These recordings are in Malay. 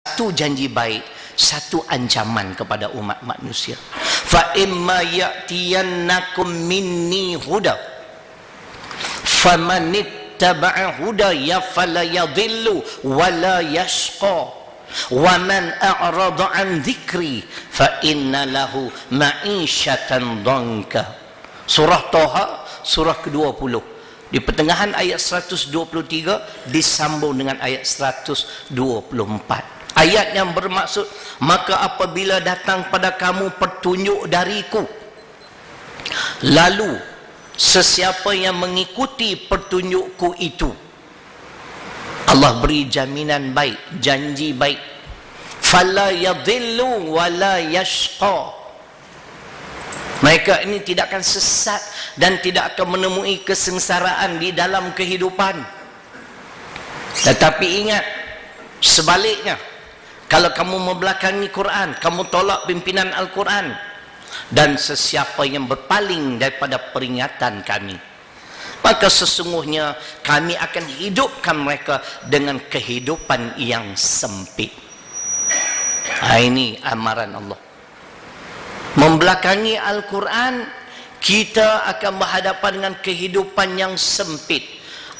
Satu janji baik, satu ancaman kepada umat manusia. Fa imma ya'tiyannakum minni huda famanittaba'a hudaya fala yadhillu wala yashqa wa man a'rada an dhikri fa inna lahu ma'isyatan dhanka. Surah Toha, surah ke-20. Di pertengahan ayat 123 disambung dengan ayat 124. Ayat yang bermaksud, maka apabila datang pada kamu petunjuk dariku, lalu sesiapa yang mengikuti petunjukku itu, Allah beri jaminan baik, janji baik. Fala yadhillu wala yashqa. Mereka ini tidak akan sesat dan tidak akan menemui kesengsaraan di dalam kehidupan. Tetapi ingat, sebaliknya, kalau kamu membelakangi Quran, kamu tolak pimpinan Al-Quran, dan sesiapa yang berpaling daripada peringatan kami, maka sesungguhnya kami akan hidupkan mereka dengan kehidupan yang sempit. Ini amaran Allah. Membelakangi Al-Quran, kita akan berhadapan dengan kehidupan yang sempit.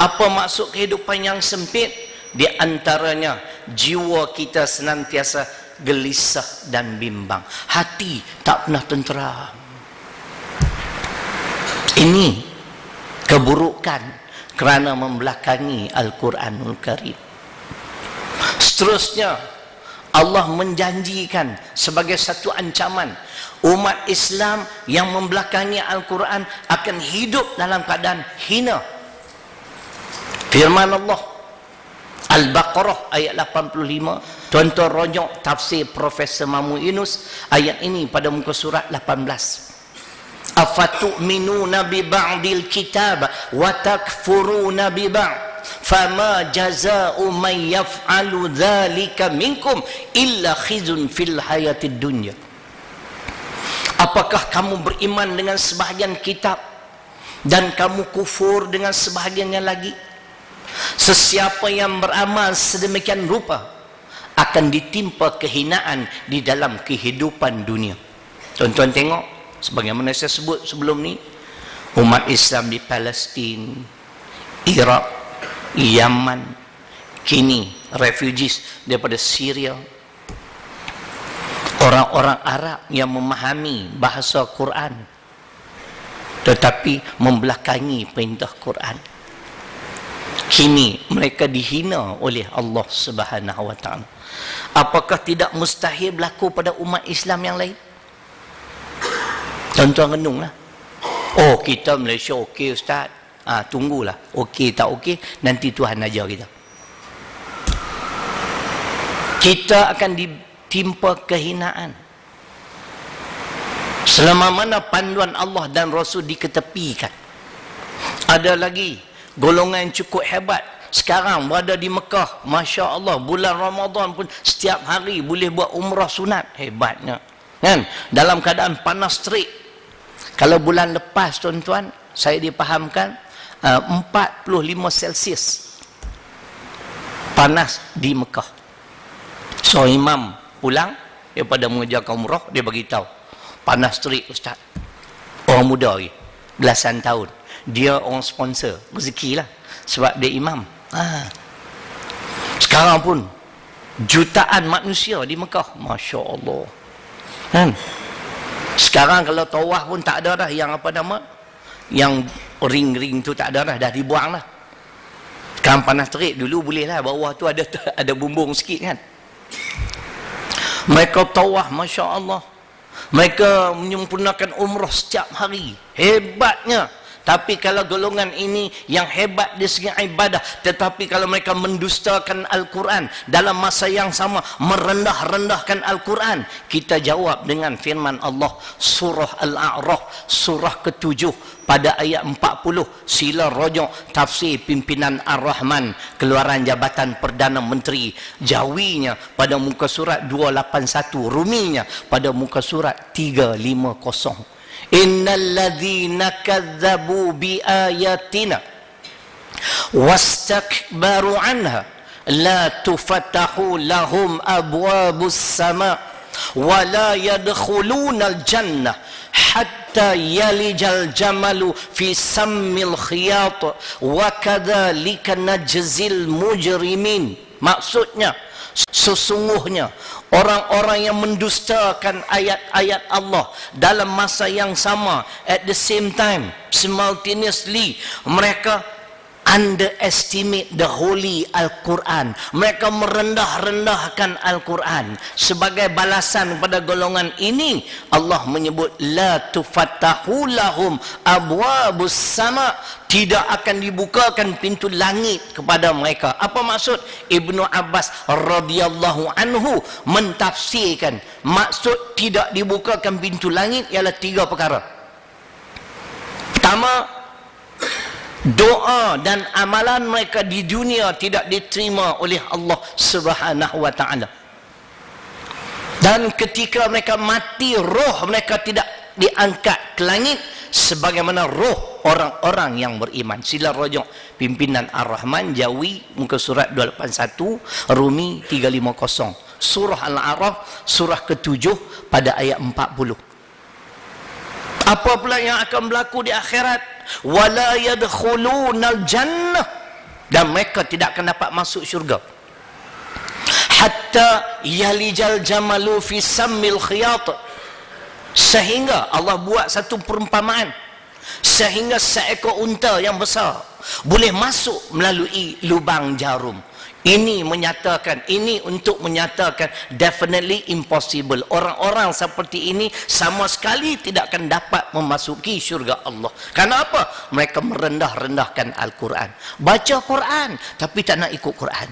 Apa maksud kehidupan yang sempit? Di antaranya, jiwa kita senantiasa gelisah dan bimbang. Hati tak pernah tenteram. Ini keburukan kerana membelakangi Al-Quranul Karim. Seterusnya, Allah menjanjikan sebagai satu ancaman, umat Islam yang membelakangi Al-Quran akan hidup dalam keadaan hina. Firman Allah Al-Baqarah ayat 85. Tuan-tuan rojok tafsir Profesor Mamu Yunus ayat ini pada muka surat 18. Afatu'minuna bi ba'dil kitab wa takfuruna bi ba'd fama jazaa'u man yaf'alu dzalika minkum illa khizun fil hayatid dunya. Apakah kamu beriman dengan sebahagian kitab dan kamu kufur dengan sebahagiannya lagi? Sesiapa yang beramal sedemikian rupa akan ditimpa kehinaan di dalam kehidupan dunia. Tuan-tuan tengok, sebagaimana saya sebut sebelum ni, umat Islam di Palestin, Iraq, Yaman, kini refugees daripada Syria, orang-orang Arab yang memahami bahasa Quran tetapi membelakangi perintah Quran, kini mereka dihina oleh Allah Subhanahu wa taala. Apakah tidak mustahil berlaku pada umat Islam yang lain? Tuan-tuan renunglah. Oh, kita Malaysia okey ustaz. Tunggulah. Okey tak okey, nanti Tuhan ajar kita. Kita akan ditimpa kehinaan selama mana panduan Allah dan Rasul diketepikan. Ada lagi golongan yang cukup hebat sekarang berada di Mekah, Masya Allah, bulan Ramadan pun setiap hari boleh buat umrah sunat. Hebatnya kan, dalam keadaan panas terik. Kalau bulan lepas tuan-tuan, saya dipahamkan 45 Celsius panas di Mekah. So imam pulang daripada mengerjakan umrah, dia bagi tahu panas terik ustaz. Orang muda lagi, belasan tahun, dia orang sponsor, rezeki lah, sebab dia imam. Sekarang pun jutaan manusia di Mekah, Masya Allah kan? Sekarang kalau tawaf pun tak ada dah yang apa nama, yang ring-ring tu tak ada dah dibuang lah. Sekarang panas terik, dulu boleh lah, bawah tu ada bumbung sikit kan. Mereka tawaf, Masya Allah, mereka menyempurnakan umrah setiap hari, hebatnya. Tapi kalau golongan ini yang hebat di segi ibadah, tetapi kalau mereka mendustakan Al-Quran, dalam masa yang sama merendah-rendahkan Al-Quran, kita jawab dengan firman Allah surah Al-A'raf surah ke-7 pada ayat 40. Sila rojok tafsir pimpinan Ar-Rahman, keluaran Jabatan Perdana Menteri, Jawinya pada muka surat 281, Ruminya pada muka surat 350. Innal ladzina kadzabu bi ayatina wastakbaru anha la tufattahu lahum abwabus sama wa la yadkhulunal jannah hatta yalijal jamalu fi sammil khiyat wa kadzalika najzil mujrimin. Maksudnya, sesungguhnya orang-orang yang mendustakan ayat-ayat Allah dalam masa yang sama, at the same time, simultaneously, mereka underestimate the holy Al-Quran. Mereka merendah-rendahkan Al-Quran. Sebagai balasan pada golongan ini, Allah menyebut la tufattahu lahum abwabus sama, tidak akan dibukakan pintu langit kepada mereka. Apa maksud? Ibnu Abbas radhiyallahu anhu mentafsirkan maksud tidak dibukakan pintu langit ialah 3 perkara. Pertama, doa dan amalan mereka di dunia tidak diterima oleh Allah Subhanahu wa taala. Dan ketika mereka mati, roh mereka tidak diangkat ke langit sebagaimana roh orang-orang yang beriman. Sila rujuk pimpinan Ar-Rahman, Jawi, muka surat 281, Rumi 350, surah Al-A'raf surah ke-7 pada ayat 40. Apa pula yang akan berlaku di akhirat? Wala yadkhulunal jannah, dan mereka tidak akan dapat masuk syurga hatta yalijal jamalu fi sammil khiyat, sehingga Allah buat satu perumpamaan sehingga seekor unta yang besar boleh masuk melalui lubang jarum. Ini menyatakan, ini untuk menyatakan definitely impossible. Orang-orang seperti ini sama sekali tidak akan dapat memasuki syurga Allah. Kenapa? Mereka merendah-rendahkan Al-Quran. Baca Quran tapi tak nak ikut Quran.